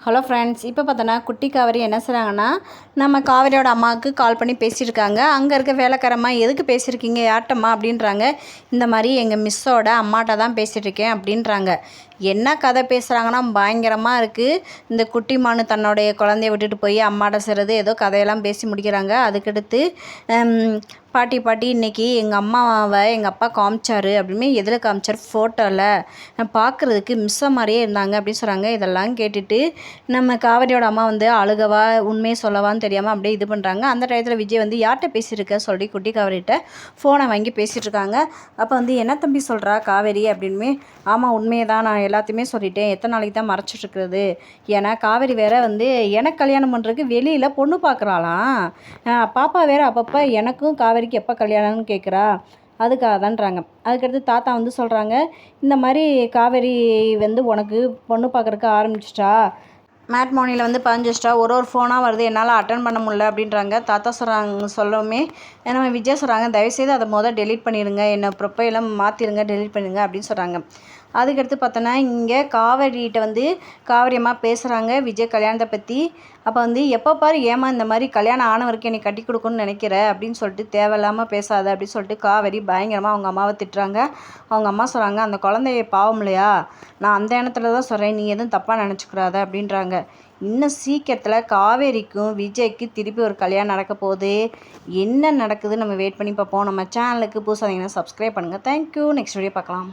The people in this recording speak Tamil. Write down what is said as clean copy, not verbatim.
ஹலோ ஃப்ரெண்ட்ஸ், இப்போ பார்த்தோன்னா குட்டி காவேரி என்ன செய்கிறாங்கன்னா, நம்ம காவேரியோட அம்மாவுக்கு கால் பண்ணி பேசியிருக்காங்க. அங்கே இருக்க வேலைக்காரம்மா எதுக்கு பேசியிருக்கீங்க, யார்ட்டம்மா அப்படின்றாங்க. இந்த மாதிரி எங்கள் மிஸ்ஸோட அம்மாட்ட தான் பேசிகிட்ருக்கேன் அப்படின்றாங்க. என்ன கதை பேசுகிறாங்கன்னா பயங்கரமாக இருக்குது. இந்த குட்டி மானு தன்னுடைய குழந்தைய விட்டுட்டு போய் அம்மாட்ட செய்கிறது ஏதோ கதையெல்லாம் பேசி முடிக்கிறாங்க. அதுக்கடுத்து பாட்டி இன்றைக்கி எங்கள் அம்மாவை எங்கள் அப்பா காமிச்சார் அப்படின்னு. எதில் காமிச்சார்? ஃபோட்டோவில் பார்க்குறதுக்கு மிஸ்ஸை மாதிரியே இருந்தாங்க அப்படின்னு சொல்கிறாங்க. இதெல்லாம் கேட்டுட்டு நம்ம காவேரியோட அம்மா அழுகவா உண்மையை சொல்லவான்னு தெரியாமல் அப்படியே இது பண்ணுறாங்க. அந்த டயத்தில் விஜய் யார்கிட்ட பேசியிருக்க சொல்லி குட்டி காவேரிகிட்ட ஃபோனை வாங்கி பேசிகிட்ருக்காங்க. அப்போ என்ன தம்பி சொல்கிறா காவேரி அப்படின்னு. ஆமாம், உண்மையை தான், நான் எல்லாத்தையுமே சொல்லிட்டேன். எத்தனை நாளைக்கு தான் மறைச்சிட்ருக்கிறது? ஏன்னா காவேரி வேற எனக்கு கல்யாணம் பண்ணுறதுக்கு வெளியில் பொண்ணு பார்க்குறாளாம். பாப்பா வேறு அப்பப்போ எனக்கும் காவேரிக்கு எப்போ கல்யாணம்னு கேட்குறா. அதுக்காக தான்றாங்க. அதுக்கடுத்து தாத்தா சொல்கிறாங்க, இந்த மாதிரி காவேரி உனக்கு பொண்ணு பார்க்குறக்கு ஆரம்பிச்சிட்டா, மேட்மோனியில் பதிஞ்சிச்சிட்டா, ஒரு ஃபோனாக வருது, என்னால் அட்டன் பண்ண முடியல அப்படின்றாங்க. தாத்தா சொல்லவுமே நம்ம விஜய் சொல்கிறாங்க, தயவுசெய்து அதை டெலீட் பண்ணிடுங்க, என்னை ப்ரொஃபைலாம் மாற்றிடுங்க, டெலீட் பண்ணிடுங்க அப்படின்னு சொல்கிறாங்க. அதுக்கடுத்து பார்த்தோன்னா இங்கே காவேரிகிட்ட காவேரி அம்மா பேசுகிறாங்க விஜய் கல்யாணத்தை பற்றி. அப்போ எப்போ பாரு ஏமா இந்த மாதிரி கல்யாணம் ஆனவருக்கு என்னை கட்டி கொடுக்கணும்னு நினைக்கிற அப்படின்னு சொல்லிட்டு தேவையில்லாமல் பேசாத அப்படின்னு சொல்லிட்டு காவேரி பயங்கரமாக அவங்க அம்மாவை திட்டுறாங்க. அவங்க அம்மா சொல்கிறாங்க, அந்த குழந்தைய பாவம் இல்லையா, நான் அந்த எண்ணத்துல தான் சொல்கிறேன், நீ எதுவும் தப்பாக நினச்சிக்கூடாத அப்படின்றாங்க. இன்னும் சீக்கிரத்தில் காவேரிக்கும் விஜய்க்கு திருப்பி ஒரு கல்யாணம் நடக்க போகுது. என்ன நடக்குது நம்ம வெயிட் பண்ணி பார்ப்போம். நம்ம சேனலுக்கு புதுசாக சப்ஸ்கிரைப் பண்ணுங்கள். தேங்க்யூ. நெக்ஸ்ட் வீடியோ பார்க்கலாம்.